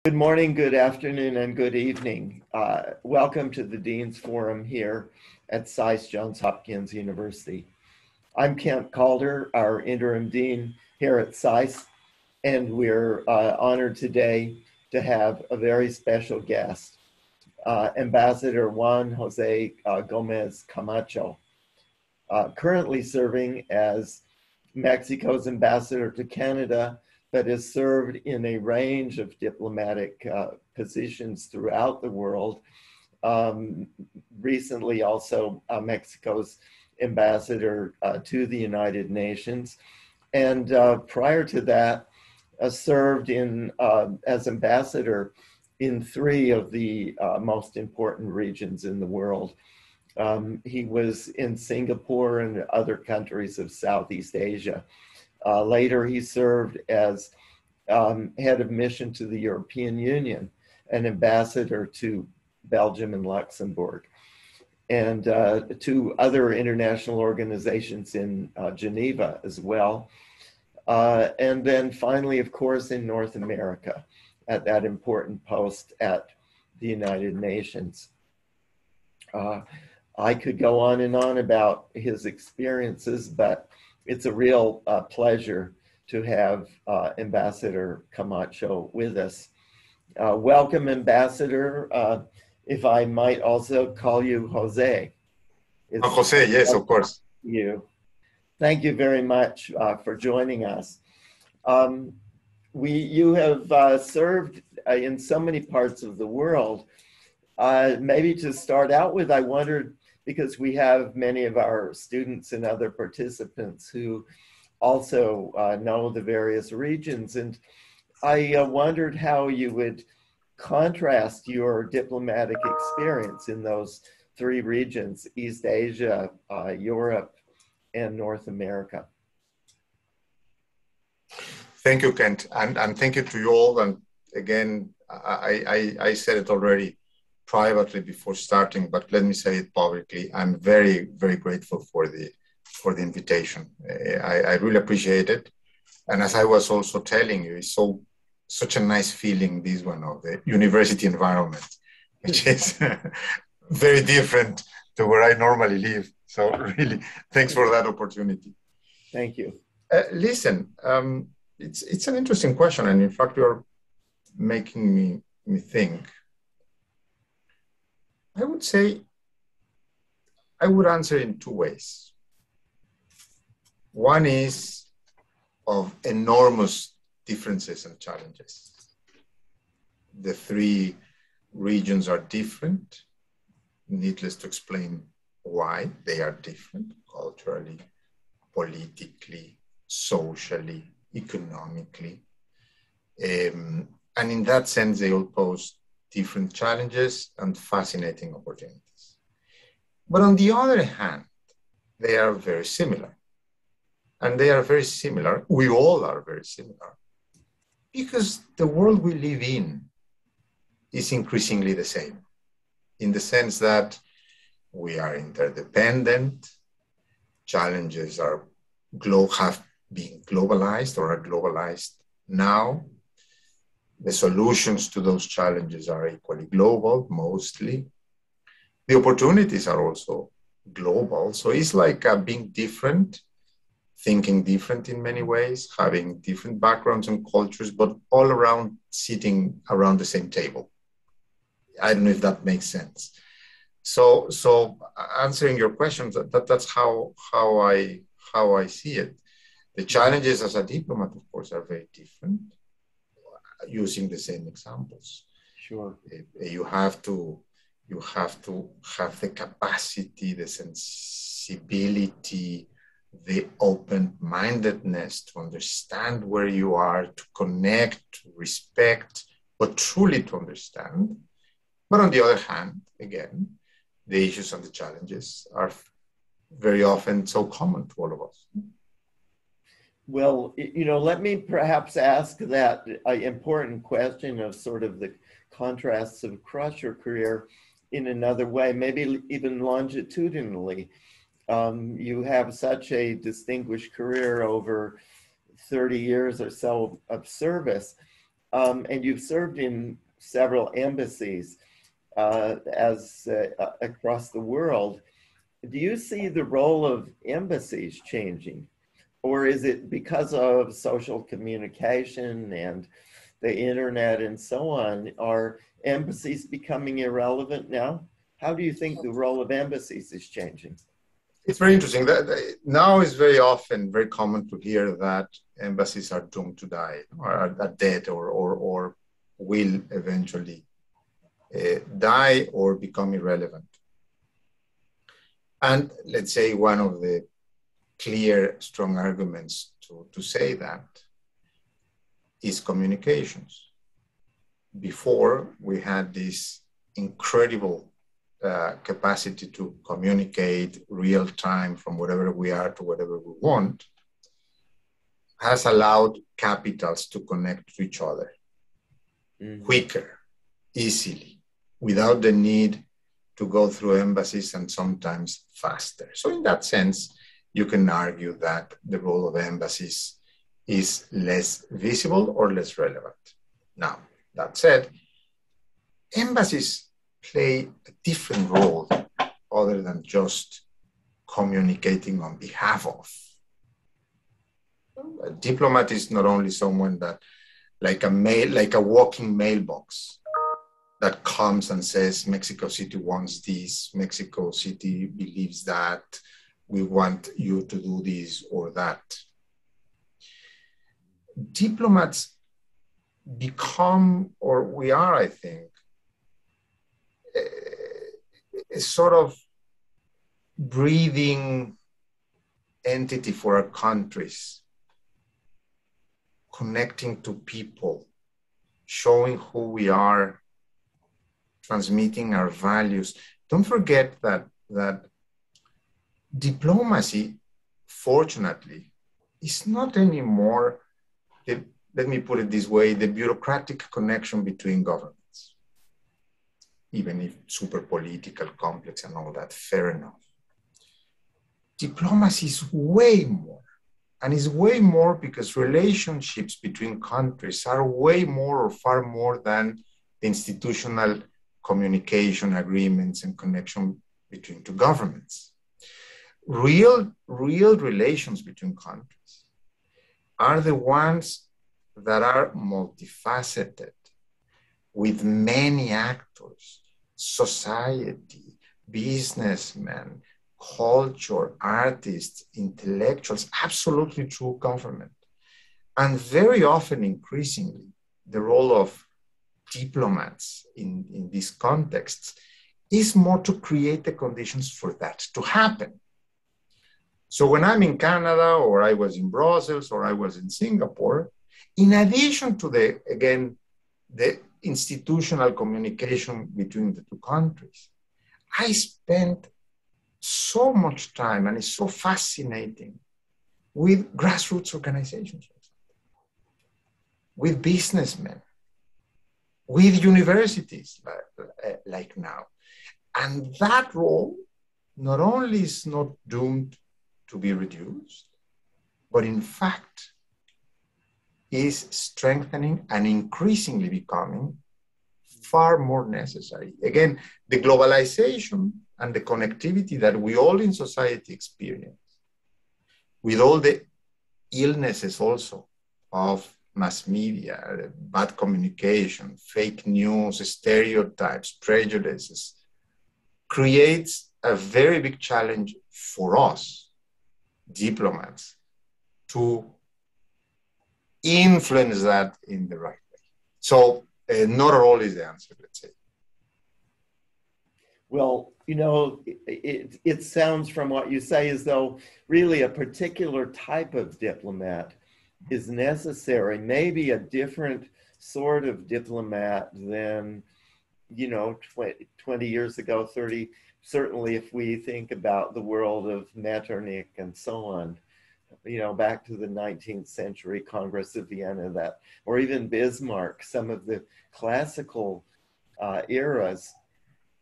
Good morning, good afternoon, and good evening. Welcome to the Dean's Forum here at SAIS Johns Hopkins University. I'm Kent Calder, our interim dean here at SAIS, and we're honored today to have a very special guest, Ambassador Juan José Gómez Camacho, currently serving as Mexico's ambassador to Canada, but has served in a range of diplomatic positions throughout the world. Recently also Mexico's ambassador to the United Nations. And prior to that, served in as ambassador in 3 of the most important regions in the world. He was in Singapore and other countries of Southeast Asia. Later, he served as head of mission to the European Union and ambassador to Belgium and Luxembourg, and to other international organizations in Geneva as well. And then finally, of course, in North America at that important post at the United Nations. I could go on and on about his experiences, but it's a real pleasure to have Ambassador Camacho with us. Welcome, Ambassador. If I might also call you Jose. Jose, yes, of course. Thank you very much for joining us. You have served in so many parts of the world. Maybe to start out with, I wondered, because we have many of our students and other participants who also know the various regions, and I wondered how you would contrast your diplomatic experience in those 3 regions: East Asia, Europe, and North America. Thank you, Kent, and thank you to you all. And again, I said it already privately before starting, but let me say it publicly. I'm very, very grateful for the invitation. I really appreciate it. And as I was also telling you, it's such a nice feeling, this one of the university environment, which is very different to where I normally live. So really, thanks for that opportunity. Thank you. Listen, it's an interesting question, and in fact, you're making me think. I would say I would answer in 2 ways. One is of enormous differences and challenges. The 3 regions are different. Needless to explain why they are different: culturally, politically, socially, economically. And in that sense, they all pose different challenges and fascinating opportunities. But on the other hand, they are very similar. And they are very similar, we all are very similar, because the world we live in is increasingly the same, in the sense that we are interdependent, challenges have been globalized or are globalized now. The solutions to those challenges are equally global, mostly. The opportunities are also global. So it's like being different, thinking different in many ways, having different backgrounds and cultures, but all around sitting around the same table. I don't know if that makes sense. So answering your question, that's how I see it. The challenges as a diplomat, of course, are very different, using the same examples. Sure. You have to have the capacity, the sensibility, the open-mindedness to understand where you are, to connect, to respect, but truly to understand. But on the other hand, again, the issues and the challenges are very often so common to all of us. Well, let me perhaps ask that important question of sort of the contrasts across your career in another way, maybe even longitudinally. You have such a distinguished career over 30 years or so of service. and you've served in several embassies across the world. Do you see the role of embassies changing? Or is it because of social communication and the internet and so on, are embassies becoming irrelevant now? How do you think the role of embassies is changing? It's very interesting. That now is very often very common to hear that embassies are doomed to die, or are dead, or will eventually die or become irrelevant. And let's say one of the clear, strong arguments to say that is communications. Before, we had this incredible capacity to communicate real time from wherever we are to whatever we want, has allowed capitals to connect to each other quicker, easily, without the need to go through embassies, and sometimes faster. So in that sense, you can argue that the role of embassies is less visible or less relevant. Now, that said, embassies play a different role other than just communicating on behalf of. A diplomat is not only someone that, like a walking mailbox, that comes and says, Mexico City wants this, Mexico City believes that, we want you to do this or that. Diplomats become, or we are, I think, a sort of breathing entity for our countries, connecting to people, showing who we are, transmitting our values. Don't forget that diplomacy, fortunately, is not anymore, let me put it this way, the bureaucratic connection between governments, even if super political, complex and all that, fair enough. Diplomacy is way more, and is way more because relationships between countries are way more or far more than the institutional communication agreements and connection between two governments. Real relations between countries are the ones that are multifaceted, with many actors, society, businessmen, culture, artists, intellectuals, absolutely true government. And very often, increasingly, the role of diplomats in these contexts is more to create the conditions for that to happen. So when I'm in Canada, or I was in Brussels, or I was in Singapore, in addition to the institutional communication between the two countries, I spent so much time, and it's so fascinating, with grassroots organizations, with businessmen, with universities like now. And that role not only is not doomed to be reduced, but in fact is strengthening and increasingly becoming far more necessary. Again, the globalization and the connectivity that we all in society experience, with all the illnesses also of mass media, bad communication, fake news, stereotypes, prejudices, creates a very big challenge for us, diplomats, to influence that in the right way. So not at all is the answer, let's say. Well, it sounds from what you say as though really a particular type of diplomat is necessary, maybe a different sort of diplomat than, 20 years ago, 30, certainly if we think about the world of Metternich and so on, back to the 19th century Congress of Vienna, or even Bismarck, some of the classical eras.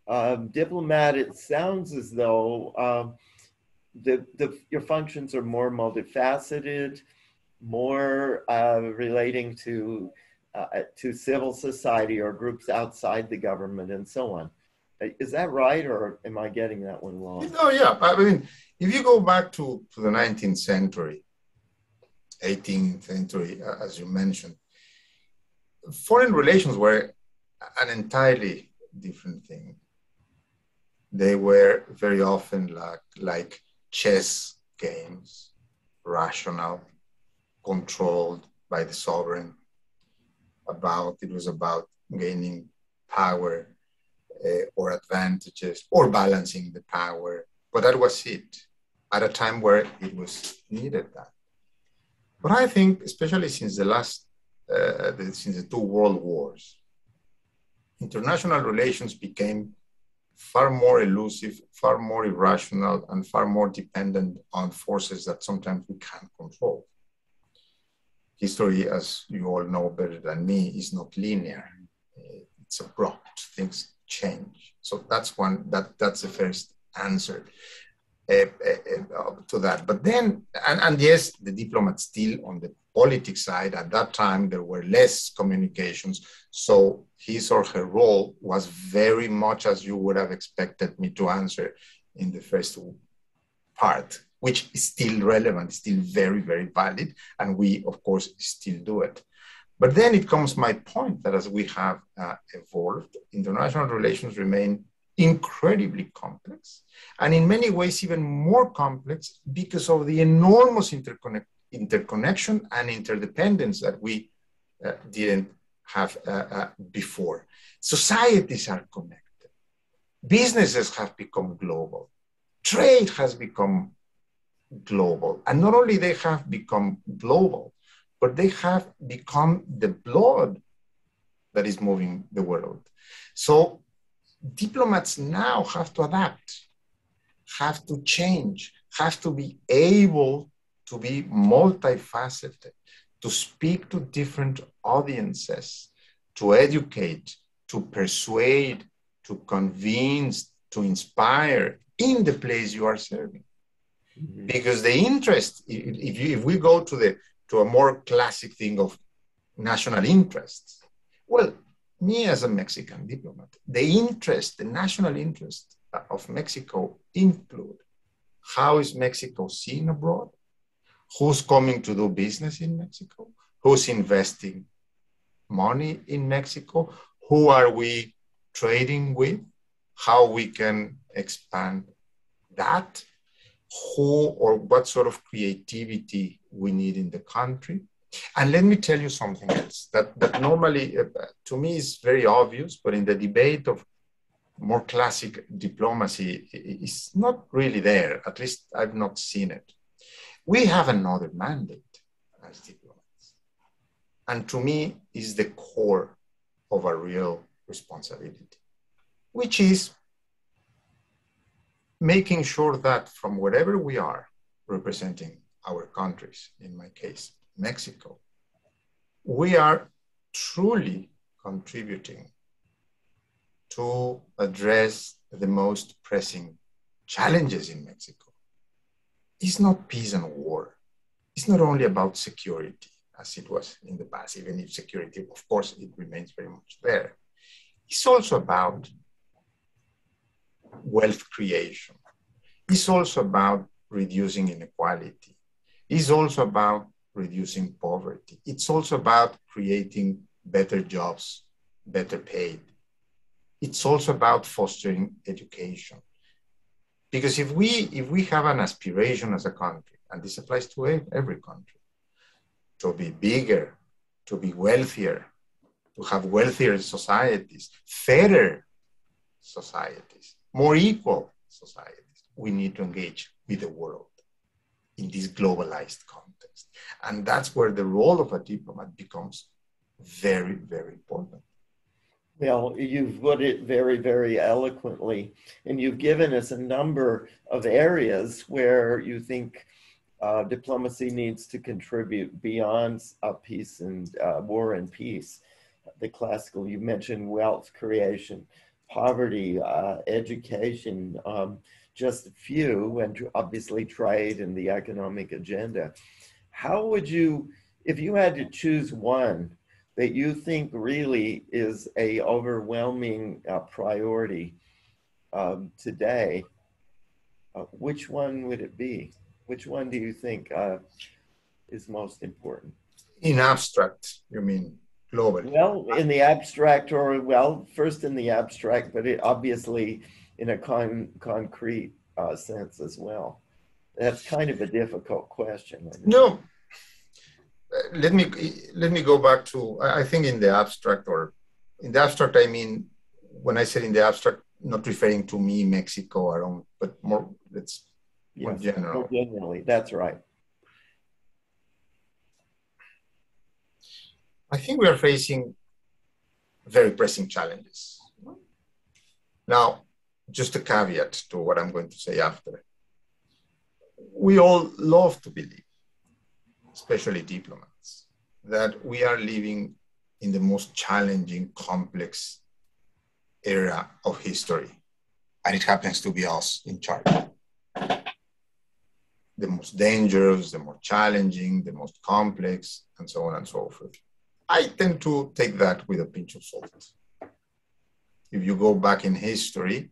Diplomat, it sounds as though your functions are more multifaceted, more relating to to civil society or groups outside the government and so on. Is that right, or am I getting that one wrong? No, yeah. I mean, if you go back to the 19th century, 18th century, as you mentioned, foreign relations were an entirely different thing. They were very often like chess games, rational, controlled by the sovereign. It was about gaining power or advantages or balancing the power. But that was it at a time where it was needed that. But I think, especially since since the two world wars, international relations became far more elusive, far more irrational, and far more dependent on forces that sometimes we can't control. History, as you all know better than me, is not linear. It's abrupt. Things change. So that's the first answer to that. But then, and yes, the diplomats still on the politics side, at that time, there were less communications. So his or her role was very much as you would have expected me to answer in the first part, which is still relevant, still very, very valid. And we, of course, still do it. But then it comes my point that as we have evolved, international relations remain incredibly complex, and in many ways even more complex because of the enormous interconnection and interdependence that we didn't have before. Societies are connected. Businesses have become global. Trade has become global. And not only they have become global, but they have become the blood that is moving the world. So diplomats now have to adapt, have to change, have to be able to be multifaceted, to speak to different audiences, to educate, to persuade, to convince, to inspire in the place you are serving. Mm-hmm. Because the interest, if we go to a more classic thing of national interests, well, me as a Mexican diplomat, the national interest of Mexico include how is Mexico seen abroad, who's coming to do business in Mexico, who's investing money in Mexico, who are we trading with, how we can expand that, who or what sort of creativity we need in the country. And let me tell you something else that normally, to me, is very obvious, but in the debate of more classic diplomacy, is not really there. At least I've not seen it. We have another mandate as diplomats. And to me, is the core of a real responsibility, which is making sure that from wherever we are representing our countries, in my case, Mexico, we are truly contributing to address the most pressing challenges in Mexico. It's not peace and war. It's not only about security, as it was in the past, even if security, of course, it remains very much there. It's also about wealth creation. It's also about reducing inequality. It's also about reducing poverty. It's also about creating better jobs, better paid. It's also about fostering education. Because if we have an aspiration as a country, and this applies to every country, to be bigger, to be wealthier, to have wealthier societies, fairer societies, more equal societies, we need to engage with the world in this globalized context. And that's where the role of a diplomat becomes very, very important. Well, you've put it very, very eloquently, and you've given us a number of areas where you think diplomacy needs to contribute beyond peace and war and peace. The classical, you mentioned wealth creation, poverty, education, just a few, and obviously trade and the economic agenda. How would you, if you had to choose one, that you think really is a overwhelming priority today, which one would it be? Which one do you think is most important? In abstract, you mean globally? Well, in the abstract, or well, first in the abstract, but it obviously in a concrete sense as well. That's kind of a difficult question. No, let me go back to, I think in the abstract, I mean, when I said in the abstract, not referring to me, Mexico, our own, but more, it's more general. More generally, that's right. I think we are facing very pressing challenges. Now, just a caveat to what I'm going to say after. We all love to believe, especially diplomats, that we are living in the most challenging, complex era of history. And it happens to be us in charge. The most dangerous, the more challenging, the most complex, and so on and so forth. I tend to take that with a pinch of salt. If you go back in history,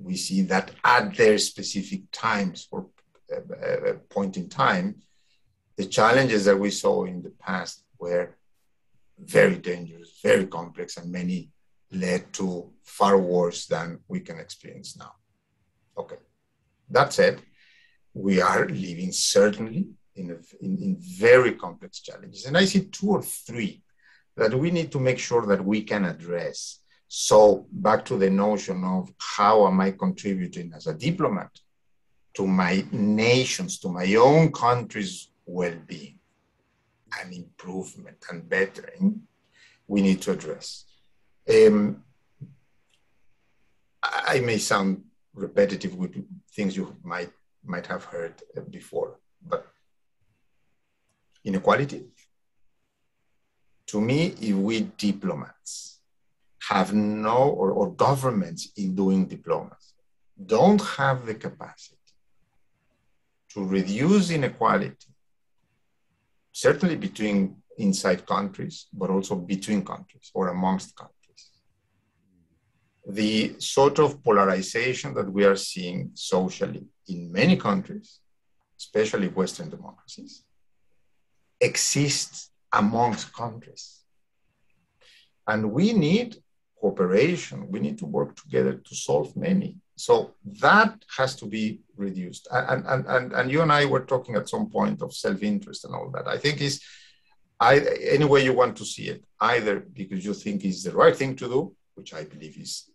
we see that at their specific times or a point in time, the challenges that we saw in the past were very dangerous, very complex, and many led to far worse than we can experience now. Okay, that said, we are living certainly in very complex challenges. And I see two or three that we need to make sure that we can address. So back to the notion of how am I contributing as a diplomat to my nations, to my own country's well-being and improvement and bettering, we need to address. I may sound repetitive with things you might have heard before, but inequality. To me, if we diplomats have no, or governments in doing diplomacy, don't have the capacity to reduce inequality, certainly between inside countries, but also between countries or amongst countries. The sort of polarization that we are seeing socially in many countries, especially Western democracies, exists amongst countries. And we need cooperation. We need to work together to solve many. So that has to be reduced. And you and I were talking at some point of self-interest and all that. I think is any way you want to see it, either because you think is the right thing to do, which I believe it's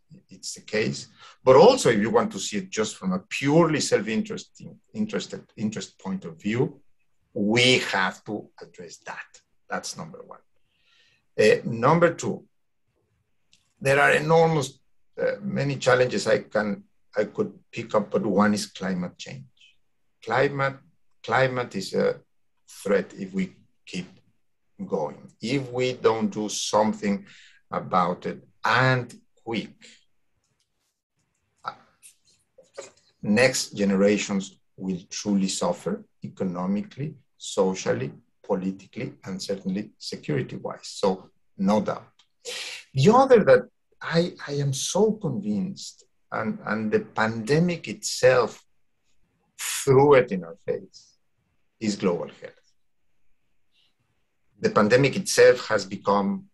the case, but also if you want to see it just from a purely self-interest point of view, we have to address that. That's number one. Number two, there are enormous, many challenges I could pick up, but one is climate change. Climate is a threat if we keep going. If we don't do something about it and quick, next generations will truly suffer economically, socially, politically, and certainly security-wise. So no doubt. The other that I am so convinced, and the pandemic itself threw it in our face, is global health. The pandemic itself has become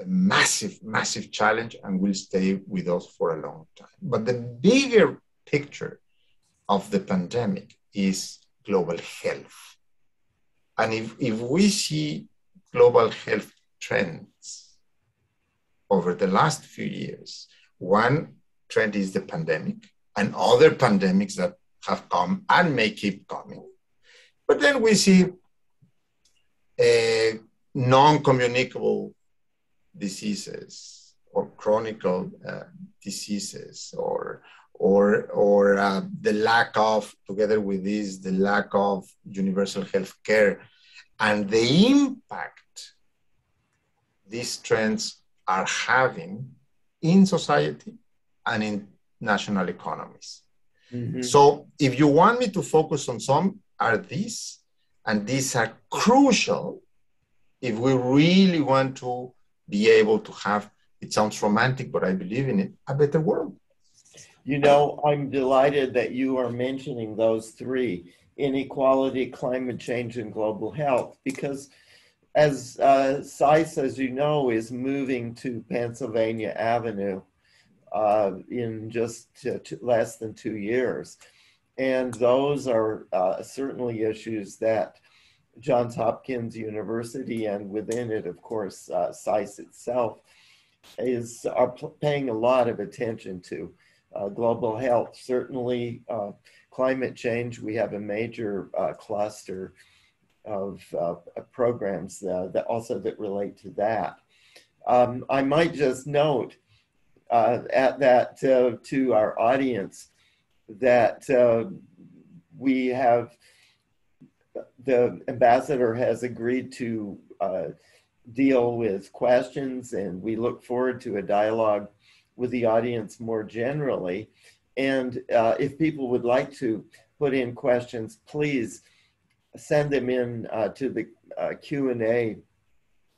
a massive, massive challenge and will stay with us for a long time. But the bigger picture of the pandemic is global health. And if we see global health trends over the last few years, one trend is the pandemic and other pandemics that have come and may keep coming. But then we see non-communicable diseases or chronic diseases or the lack of, together with this, the lack of universal health care and the impact these trends are having in society and in national economies. Mm-hmm. So if you want me to focus on some, are these, and these are crucial if we really want to be able to have, it sounds romantic, but I believe in it, a better world. You know, I'm delighted that you are mentioning those three: inequality, climate change, and global health, because as SAIS, as you know, is moving to Pennsylvania Avenue in just less than 2 years. And those are certainly issues that Johns Hopkins University, and within it, of course, SAIS itself, are paying a lot of attention to. Global health, certainly climate change. We have a major cluster of programs that also that relate to that. I might just note to our audience that we have, the ambassador has agreed to deal with questions, and we look forward to a dialogue with the audience more generally. And if people would like to put in questions, please send them in to the Q&A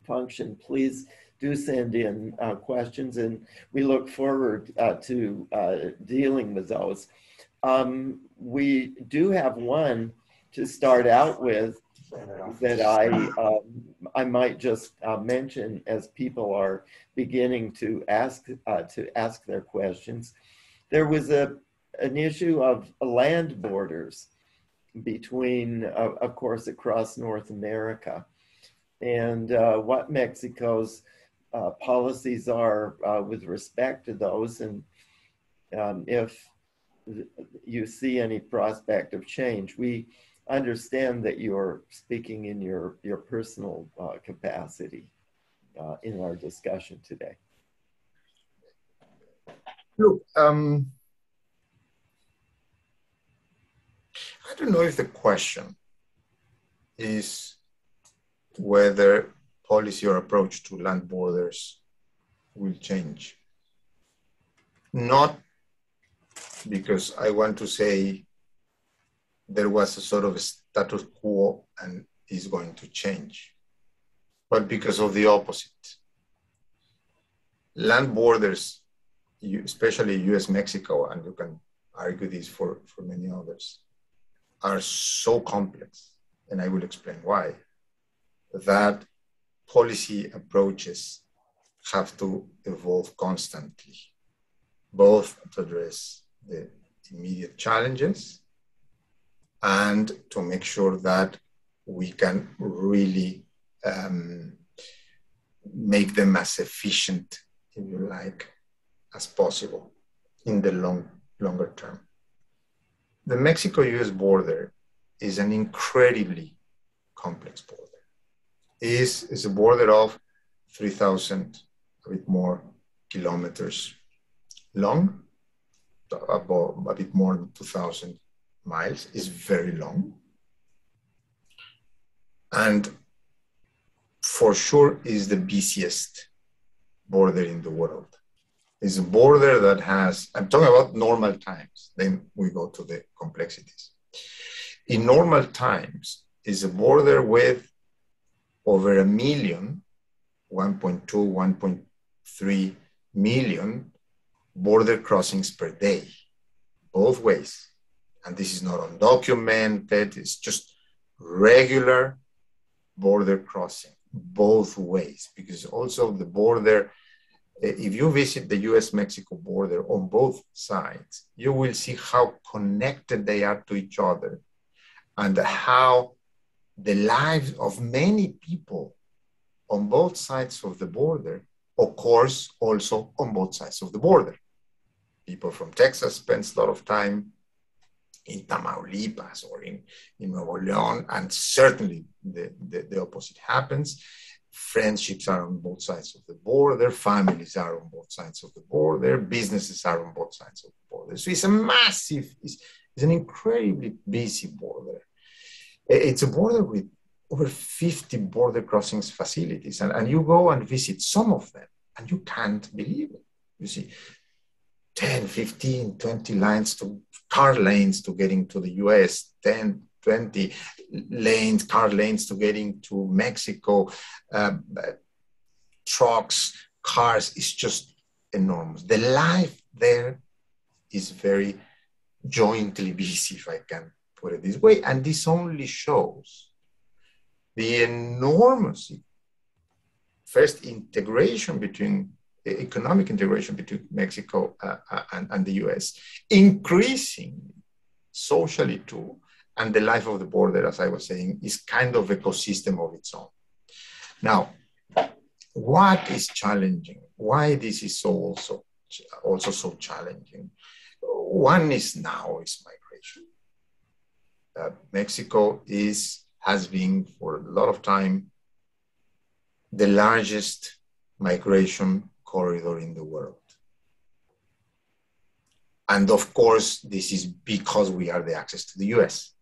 function. Please do send in questions, and we look forward to dealing with those. We do have one to start out with that I might just mention as people are beginning to ask their questions. There was an issue of land borders between, of course, across North America, and what Mexico's policies are with respect to those, and if you see any prospect of change. We understand that you're speaking in your personal capacity in our discussion today. Look, I don't know if the question is whether policy or approach to land borders will change. Not because I want to say there was a sort of a status quo and is going to change, but because of the opposite. Land borders, especially US-Mexico, and you can argue this for many others, are so complex, and I will explain why, that policy approaches have to evolve constantly, both to address the immediate challenges and to make sure that we can really make them as efficient, if you like, as possible in the longer term. The Mexico-US border is an incredibly complex border. It's a border of 3,000, a bit more, kilometers long, about a bit more than 2,000 miles. Is very long. And for sure is the busiest border in the world. It's a border that has, I'm talking about normal times, then we go to the complexities. In normal times, is a border with over 1 million, 1.2, 1.3 million border crossings per day, both ways. And this is not undocumented, it's just regular border crossing, both ways. Because also the border, if you visit the US-Mexico border on both sides, you will see how connected they are to each other and how the lives of many people on both sides of the border occurs also on both sides of the border. People from Texas spend a lot of time in Tamaulipas or in Nuevo León, and certainly the opposite happens. Friendships are on both sides of the border, families are on both sides of the border, businesses are on both sides of the border. So it's a massive, it's an incredibly busy border. It's a border with over 50 border crossings facilities, and you go and visit some of them, and you can't believe it. You see 10, 15, 20 car lanes to getting to the US, 10, 20 lanes, car lanes to get into Mexico, trucks, cars, is just enormous. The life there is very jointly busy, if I can put it this way. And this only shows the enormous first integration between economic integration between Mexico and the US, increasing socially too, and the life of the border, as I was saying, is kind of ecosystem of its own. Now, what is challenging? Why this is also so challenging? One is migration. Mexico has been for a lot of time the largest migration corridor in the world. And of course, this is because we are the access to the US.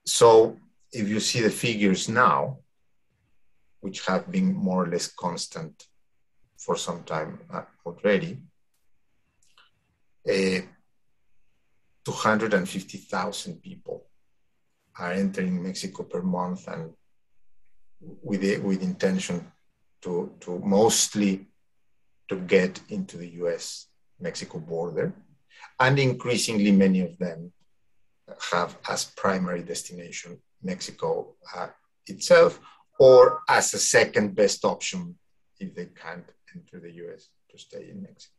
So if you see the figures now, which have been more or less constant for some time already, 250,000 people are entering Mexico per month, and with intention to mostly to get into the US-Mexico border. And increasingly many of them have as primary destination Mexico itself, or as a second best option if they can't enter the US, to stay in Mexico.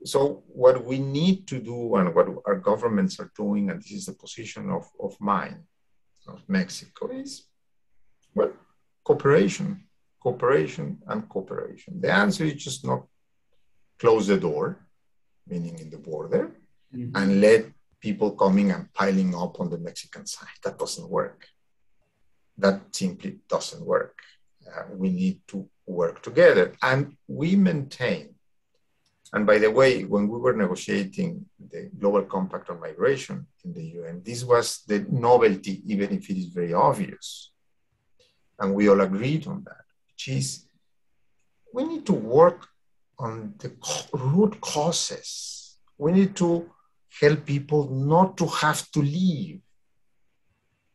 So what we need to do, and what our governments are doing, and this is the position of mine, of Mexico, is, well, cooperation. The answer is just not close the door, meaning in the border, and let people coming and piling up on the Mexican side. That doesn't work. That simply doesn't work. We need to work together. And we maintain, and by the way, when we were negotiating the Global Compact on Migration in the UN, this was the novelty, even if it is very obvious. And we all agreed on that, which is we need to work on the root causes. We need to help people not to have to leave.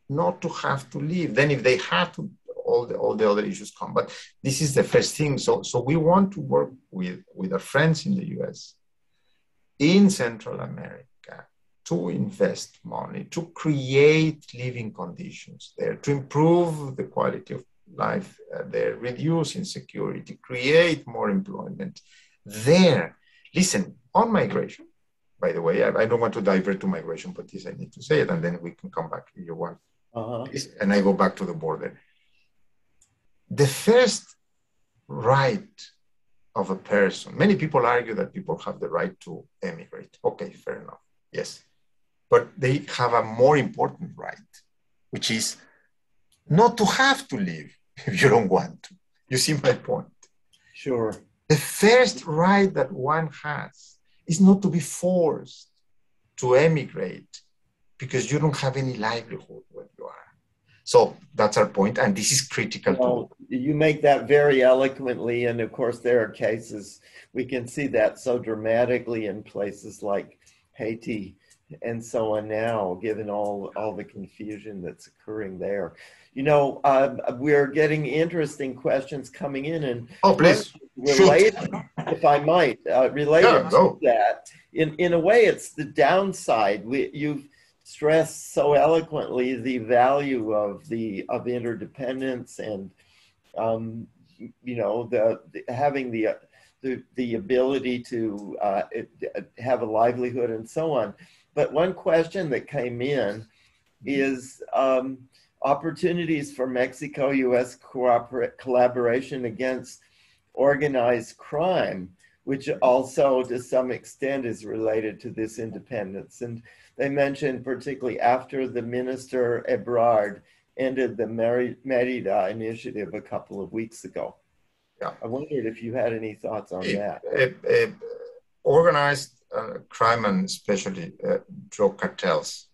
Then if they have to, all the other issues come. But this is the first thing. So we want to work with our friends in the US, in Central America, to invest money, to create living conditions there, to improve the quality of life there, reduce insecurity, create more employment there. Listen, on migration, by the way, I don't want to divert to migration, but this I need to say it, and then we can come back if you want. And I go back to the border. The first right of a person, many people argue that people have the right to emigrate. Okay, fair enough, yes. But they have a more important right, which is not to have to leave if you don't want to. You see my point? Sure. The first right that one has is not to be forced to emigrate because you don't have any livelihood where you are. So that's our point, and this is critical. You make that very eloquently, and of course there are cases, we can see that so dramatically in places like Haiti and so on now, given all the confusion that's occurring there. You know, we're getting interesting questions coming in, and please, related, if I might, related to that. In a way, it's the downside. You've stressed so eloquently the value of interdependence and you know, having the ability to have a livelihood and so on. But one question that came in is opportunities for Mexico-U.S. collaboration against organized crime, which also to some extent is related to this independence. And they mentioned particularly after the Minister Ebrard ended the Merida initiative a couple of weeks ago. Yeah. I wondered if you had any thoughts on that. Organized crime, and especially drug cartels,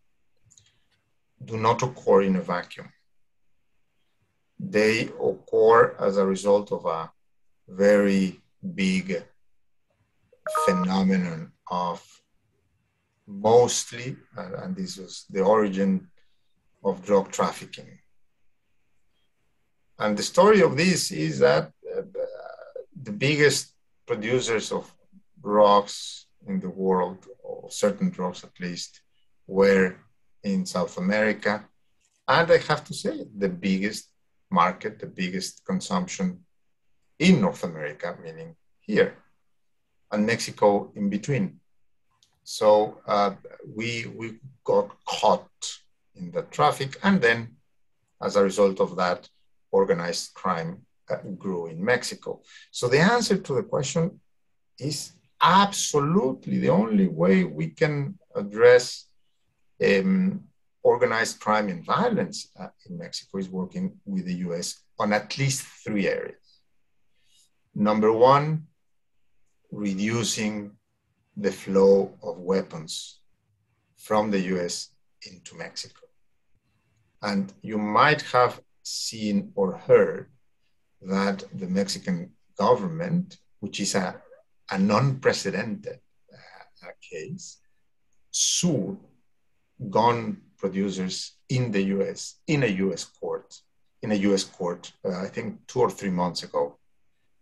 do not occur in a vacuum. They occur as a result of a very big phenomenon of mostly, and this was the origin of drug trafficking. And the story of this is that the biggest producers of drugs in the world, or certain drugs at least, were in South America. And I have to say, the biggest market, the biggest consumption in North America, meaning here, and Mexico in between. So we got caught in the traffic, and then as a result of that, organized crime grew in Mexico. So the answer to the question is absolutely the only way we can address organized crime and violence in Mexico is working with the US on at least 3 areas. Number one, reducing the flow of weapons from the US into Mexico. And you might have seen or heard that the Mexican government, which is a non-precedented case, sued gun producers in the US, in a US court, I think 2 or 3 months ago.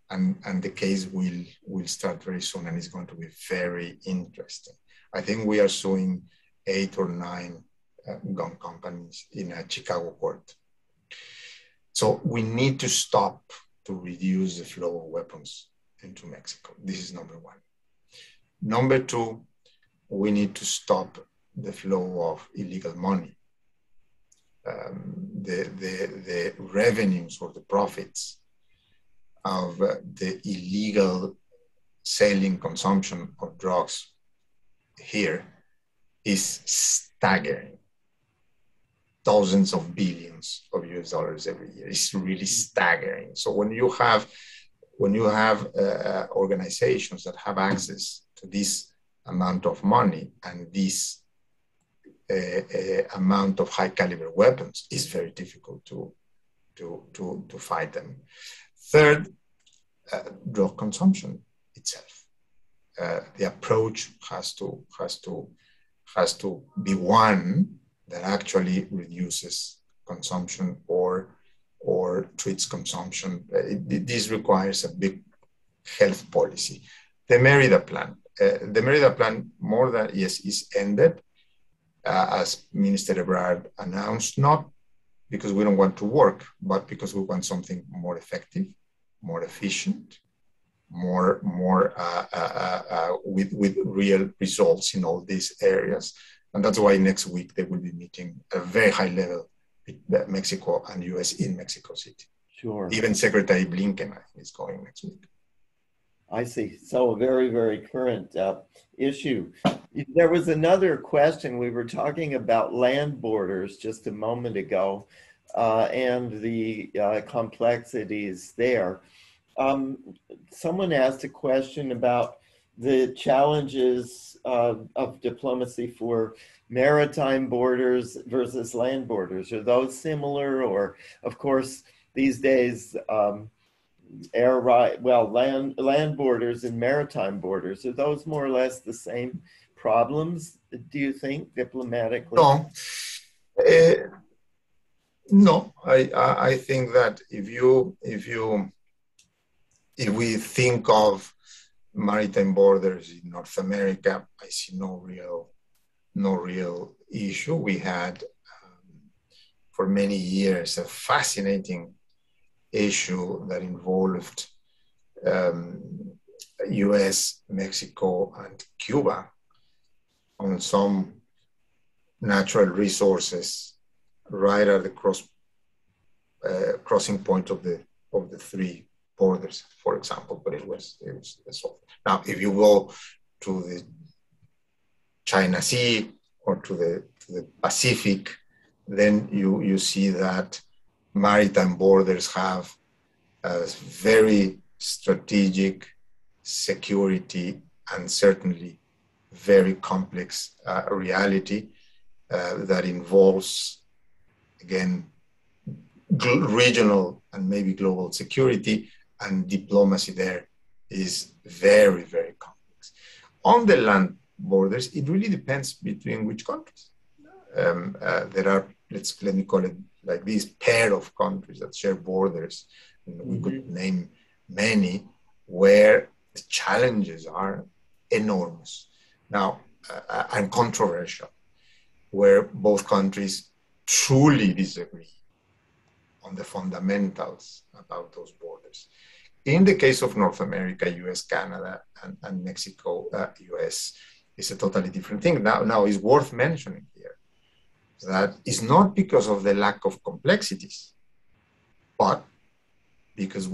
And the case will start very soon, and it's going to be very interesting. I think we are suing 8 or 9 gun companies in a Chicago court. So we need to stop to reduce the flow of weapons into Mexico. This is number one. Number two, we need to stop the flow of illegal money. The revenues or the profits of the illegal selling consumption of drugs here is staggering. Thousands of billions of US dollars every year. It's really staggering. So when you have organizations that have access to this amount of money and this amount of high caliber weapons, it's very difficult to fight them. Third, drug consumption itself. The approach has to be one that actually reduces consumption or treats consumption. This requires a big health policy. The Mérida Plan, more than is ended, as Minister Ebrard announced, not because we don't want to work, but because we want something more effective, more efficient, with real results in all these areas. And that's why next week they will be meeting at a very high level with Mexico and US in Mexico City. Sure. Even Secretary Blinken is going next week. I see. So a very, very current issue. There was another question. We were talking about land borders just a moment ago and the complexities there. Someone asked a question about the challenges of diplomacy for maritime borders versus land borders. Are those similar? Or, of course, these days, land borders and maritime borders, are those more or less the same problems, do you think, diplomatically? No, I think that if we think of maritime borders in North America, I see no real issue. We had for many years a fascinating issue that involved US, Mexico, and Cuba on some natural resources right at the crossing point of the 3 borders, for example. But it was solved. Now, if you go to the China Sea or to the Pacific, then you see that maritime borders have a very strategic security and certainly very complex reality that involves, again, regional and maybe global security, and diplomacy there is very, very complex. On the land borders, it really depends between which countries. There are, let me call it like this, pair of countries that share borders. We could name many where the challenges are enormous now and controversial, where both countries truly disagree on the fundamentals about those borders. In the case of North America, US, Canada, and Mexico, US, is a totally different thing. Now it's worth mentioning here that it's not because of the lack of complexities, but because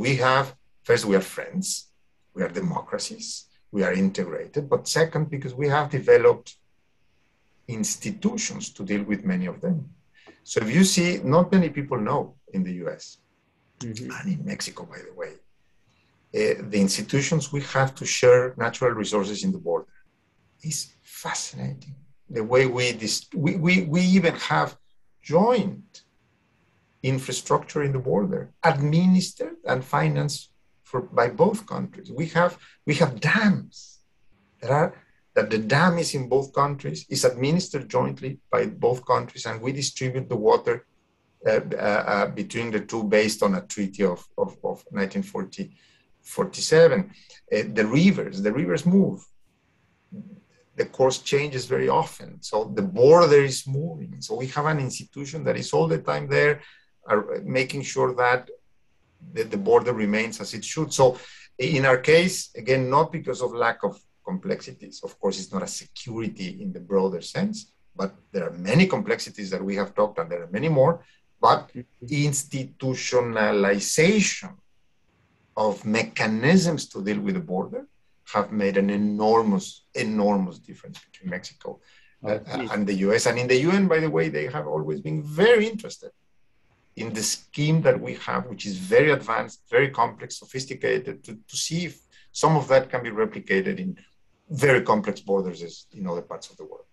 first, we are friends, we are democracies, we are integrated, but second, because we have developed institutions to deal with many of them. So if you see, not many people know in the US and in Mexico, by the way, the institutions we have to share natural resources in the border is fascinating. The way we even have joint infrastructure in the border, administered and financed by both countries. We have dams that the dam is in both countries, is administered jointly by both countries, and we distribute the water between the two based on a treaty of 1947. The rivers move. The course changes very often. So the border is moving. So we have an institution that is all the time there, making sure that the border remains as it should. So in our case, again, not because of lack of complexities. Of course, it's not a security in the broader sense, but there are many complexities that we have talked, and there are many more, but institutionalization of mechanisms to deal with the border have made an enormous difference between Mexico and the US. And in the UN, by the way, they have always been very interested in the scheme that we have, which is very advanced, very complex, sophisticated, to see if some of that can be replicated in very complex borders in other parts of the world.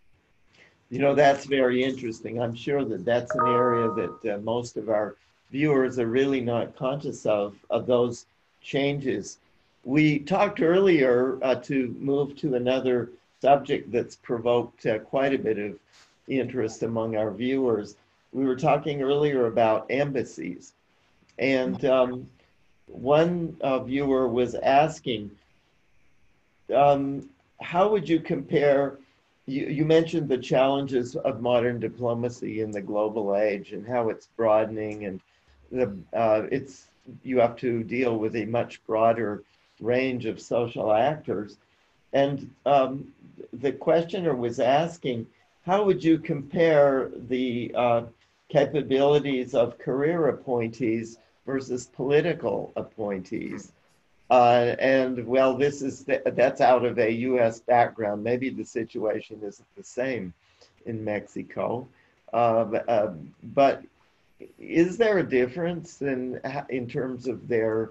You know, that's very interesting. I'm sure that that's an area that most of our viewers are really not conscious of those changes. We talked earlier to move to another subject that's provoked quite a bit of interest among our viewers. We were talking earlier about embassies, and one viewer was asking, how would you compare, you mentioned the challenges of modern diplomacy in the global age and how it's broadening, and you have to deal with a much broader range of social actors. And the questioner was asking, how would you compare the capabilities of career appointees versus political appointees? And well, that's out of a US background. Maybe the situation isn't the same in Mexico. But is there a difference in terms of their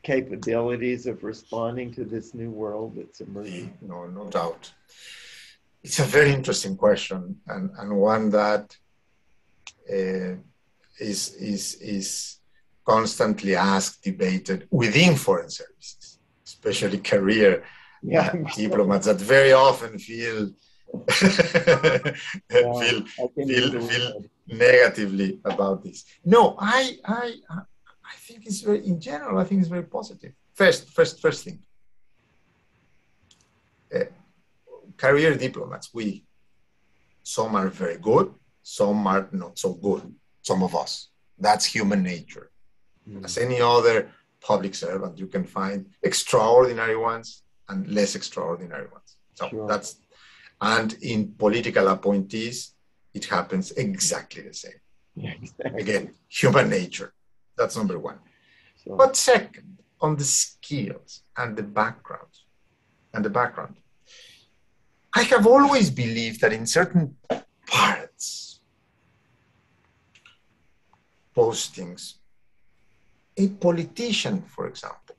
capabilities of responding to this new world that's emerging? No doubt. It's a very interesting question, and one that is constantly asked, debated within foreign services, especially career diplomats that very often feel negatively about this. No, I think it's very, in general, I think it's very positive. First thing, career diplomats, some are very good, some are not so good, some of us. That's human nature. As any other public servant, you can find extraordinary ones and less extraordinary ones. So and in political appointees, it happens exactly the same. Yeah, exactly. Again, human nature. That's number one. Sure. But second, on the skills and the background, I have always believed that in certain parts, postings, a politician, for example,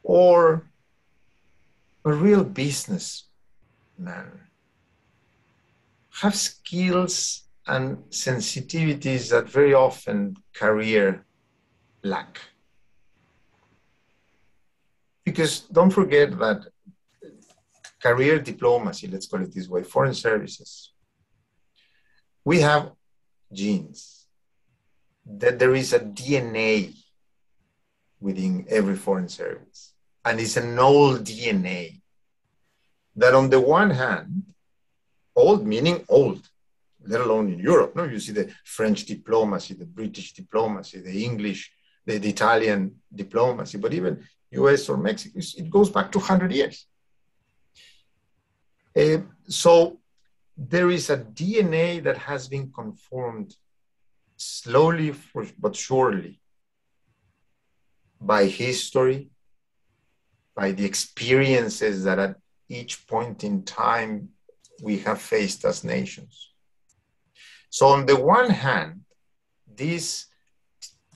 or a real businessman have skills and sensitivities that very often career lack. Because don't forget that career diplomacy, let's call it this way, foreign services, we have genes, that there is a DNA within every foreign service. And it's an old DNA that on the one hand, old meaning old, let alone in Europe. No, you see the French diplomacy, the British diplomacy, the English, the Italian diplomacy, but even US or Mexico, it goes back to 100 years. So there is a DNA that has been conformed slowly but surely by history, by the experiences that at each point in time we have faced as nations. So on the one hand, this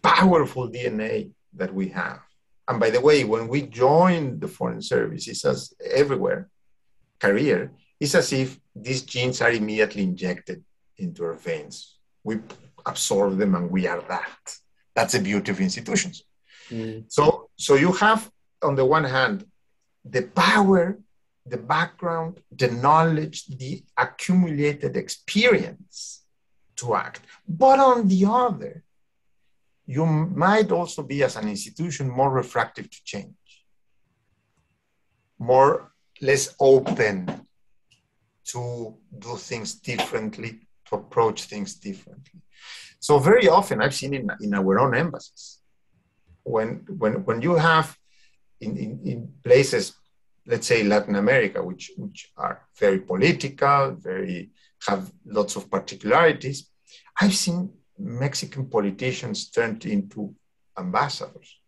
powerful DNA that we have, and by the way, when we join the foreign service, it's as everywhere, career, it's as if these genes are immediately injected into our veins. We absorb them and we are that. That's the beauty of institutions. Mm. So you have, on the one hand, the power, the background, the knowledge, the accumulated experience to act. But on the other, you might also be, as an institution, more refractive to change, less open to do things differently, to approach things differently. So very often, I've seen in our own embassies, when you have in places, let's say Latin America, which are very political, have lots of particularities, I've seen Mexican politicians turned into ambassadors,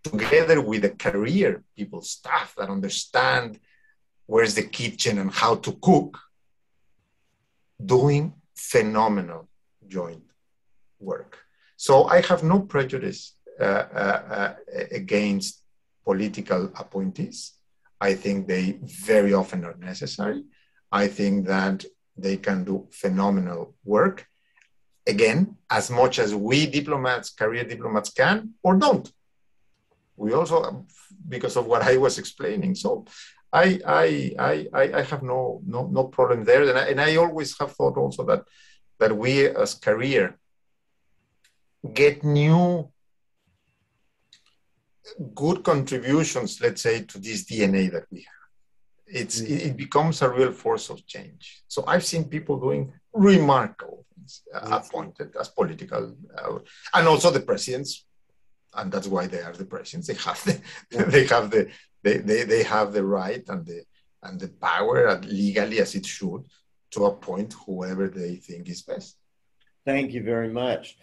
together with the career people, staff that understand where's the kitchen and how to cook, doing phenomenal joint work. So I have no prejudice against political appointees. I think they very often are necessary. I think that they can do phenomenal work. Again, as much as we diplomats, career diplomats can or don't. We also, because of what I was explaining. So I have no problem there. And I always have thought also that we as career get new good contributions, let's say, to this DNA that we have. It becomes a real force of change. So I've seen people doing remarkable things, appointed as political, and also the presidents, and that's why they are the presidents. They have the right and the power, legally as it should, to appoint whoever they think is best. Thank you very much.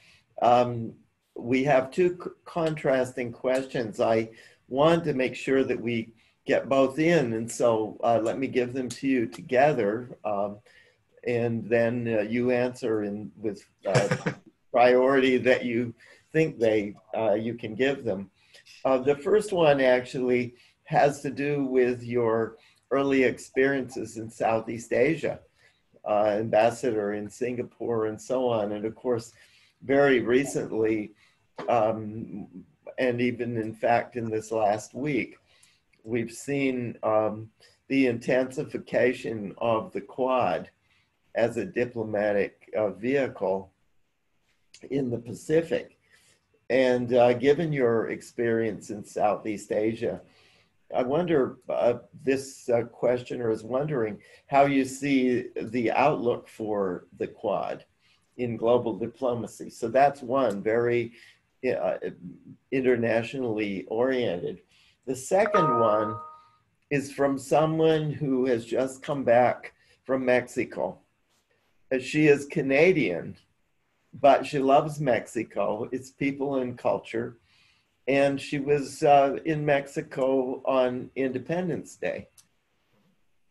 We have two contrasting questions. I want to make sure that we get both in, and so let me give them to you together, and then you answer with priority that you think you can give them. The first one actually has to do with your early experiences in Southeast Asia, ambassador in Singapore and so on, and of course, very recently, and even in fact in this last week, we've seen the intensification of the Quad as a diplomatic vehicle in the Pacific. And given your experience in Southeast Asia, I wonder, this questioner is wondering how you see the outlook for the Quad in global diplomacy. So that's one, very internationally oriented. The second one is from someone who has just come back from Mexico. She is Canadian, but she loves Mexico, its people and culture. And she was in Mexico on Independence Day.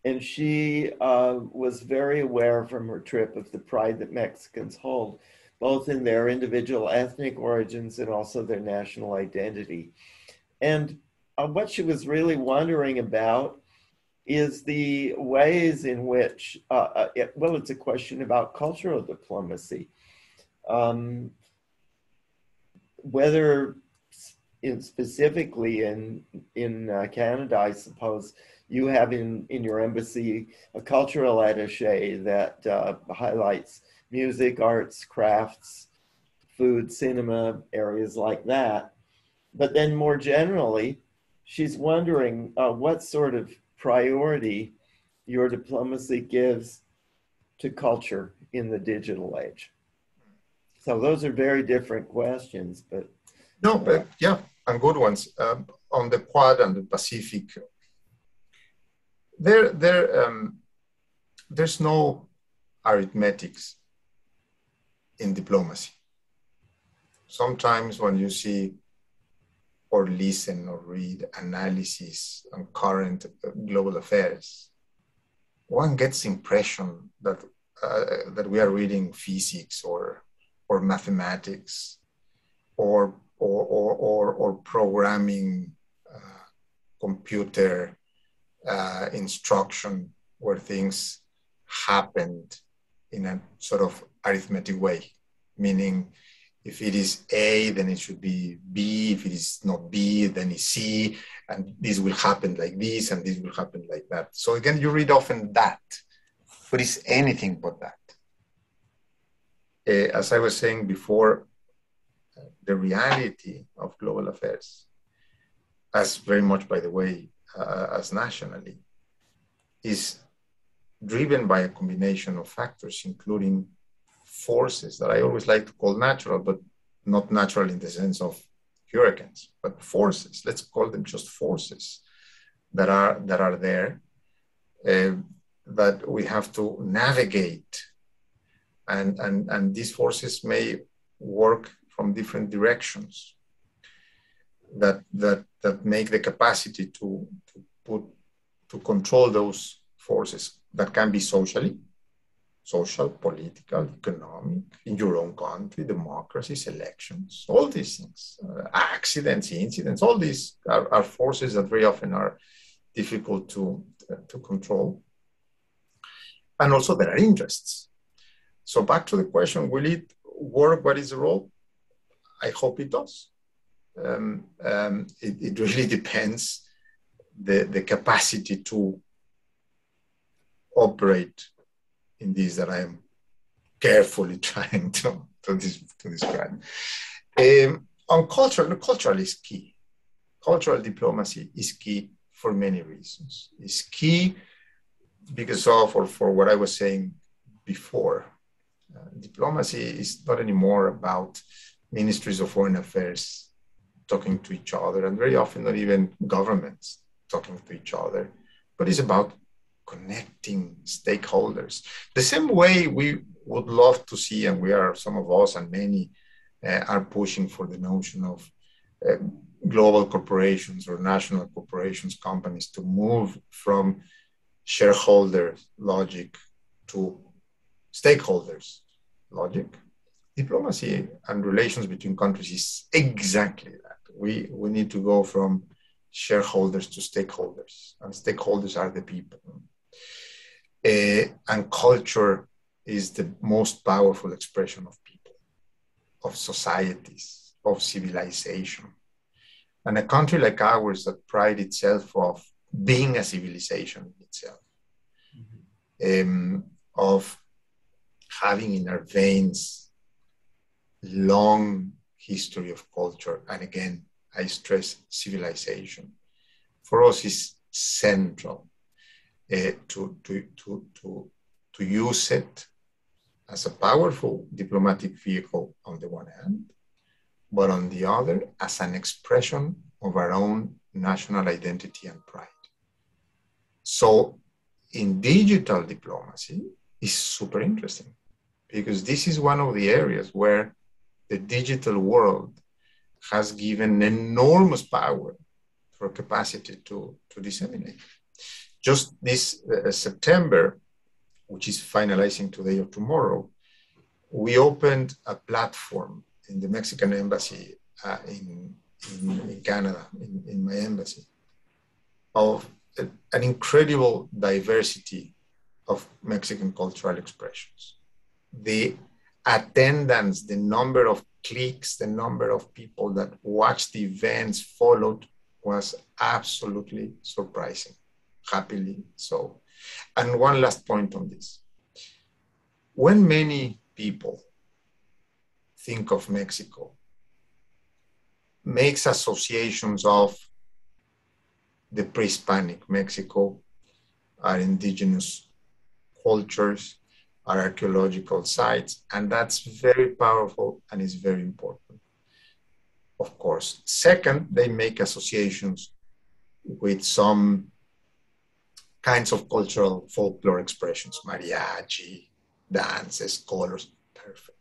And she was very aware from her trip of the pride that Mexicans hold, both in their individual ethnic origins and also their national identity. And what she was really wondering about is the ways in which, it's a question about cultural diplomacy. Whether specifically in Canada, I suppose you have in your embassy a cultural attaché that highlights music, arts, crafts, food, cinema, areas like that. But then more generally, she's wondering what sort of priority your diplomacy gives to culture in the digital age. So those are very different questions, but no, but yeah, and good ones. On the Quad and the Pacific, there's no arithmetics in diplomacy. Sometimes when you see or listen or read analysis on current global affairs, one gets the impression that that we are reading physics or mathematics or programming computer instruction where things happened in a sort of arithmetic way, meaning if it is A, then it should be B. If it is not B, then it's C. And this will happen like this, and this will happen like that. So again, you read often that, but it's anything but that. As I was saying before, the reality of global affairs, as very much, by the way, as nationally, is driven by a combination of factors, including forces that I always like to call natural, but not natural in the sense of hurricanes, but forces. Let's call them just forces that are there that we have to navigate, and these forces may work from different directions that make the capacity to control those forces that can be social, political, economic, in your own country, democracies, elections, all these things, accidents, incidents, all these are forces that very often are difficult to control. And also there are interests. So back to the question, will it work? What is the role? I hope it does. It really depends the capacity to operate in this that I am carefully trying to describe. On cultural is key. Cultural diplomacy is key for many reasons. It's key because of, or for what I was saying before, diplomacy is not anymore about ministries of foreign affairs talking to each other, and very often not even governments talking to each other, but it's about connecting stakeholders. The same way we would love to see, and we are, some of us and many are pushing for the notion of global corporations or national corporations, companies to move from shareholder logic to stakeholders logic. Diplomacy and relations between countries is exactly that. We need to go from shareholders to stakeholders, and stakeholders are the people. And culture is the most powerful expression of people, of societies, of civilization. And a country like ours that prides itself of being a civilization itself, of having in our veins long history of culture, and again, I stress civilization, for us is central to use it as a powerful diplomatic vehicle on the one hand, but on the other, as an expression of our own national identity and pride. So in digital diplomacy, it's super interesting, because this is one of the areas where the digital world has given enormous power for capacity to disseminate. Just this September, which is finalizing today or tomorrow, we opened a platform in the Mexican embassy in Canada, in my embassy, of an incredible diversity of Mexican cultural expressions. The attendance, the number of clicks, the number of people that watched the events, followed, was absolutely surprising, happily so. And one last point on this. When many people think of Mexico, makes associations of the pre-Hispanic Mexico, our indigenous cultures, our archaeological sites, and that's very powerful and is very important, of course. Second, they make associations with some kinds of cultural folklore expressions, mariachi, dances, colors, perfect.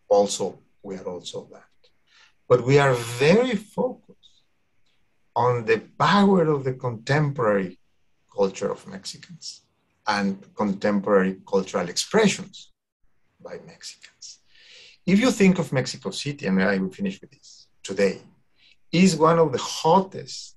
Also, we are also that. But we are very focused on the power of the contemporary culture of Mexicans and contemporary cultural expressions by Mexicans. If you think of Mexico City, and I will finish with this today, is one of the hottest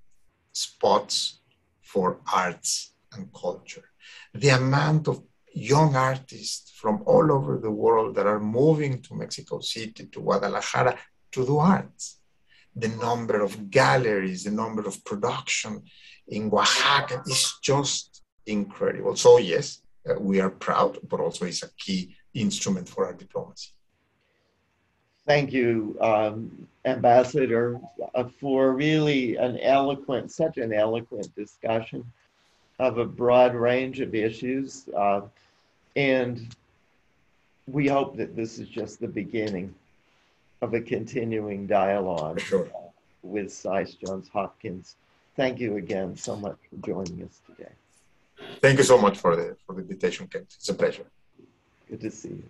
spots for arts and culture. The amount of young artists from all over the world that are moving to Mexico City, to Guadalajara, to do arts. The number of galleries, the number of production in Oaxaca is just incredible. So yes, we are proud, but also it's a key instrument for our diplomacy. Thank you, Ambassador, for really such an eloquent discussion of a broad range of issues. And we hope that this is just the beginning of a continuing dialogue with SAIS Johns Hopkins. Thank you again so much for joining us today. Thank you so much for the invitation, Kent. It's a pleasure. Good to see you.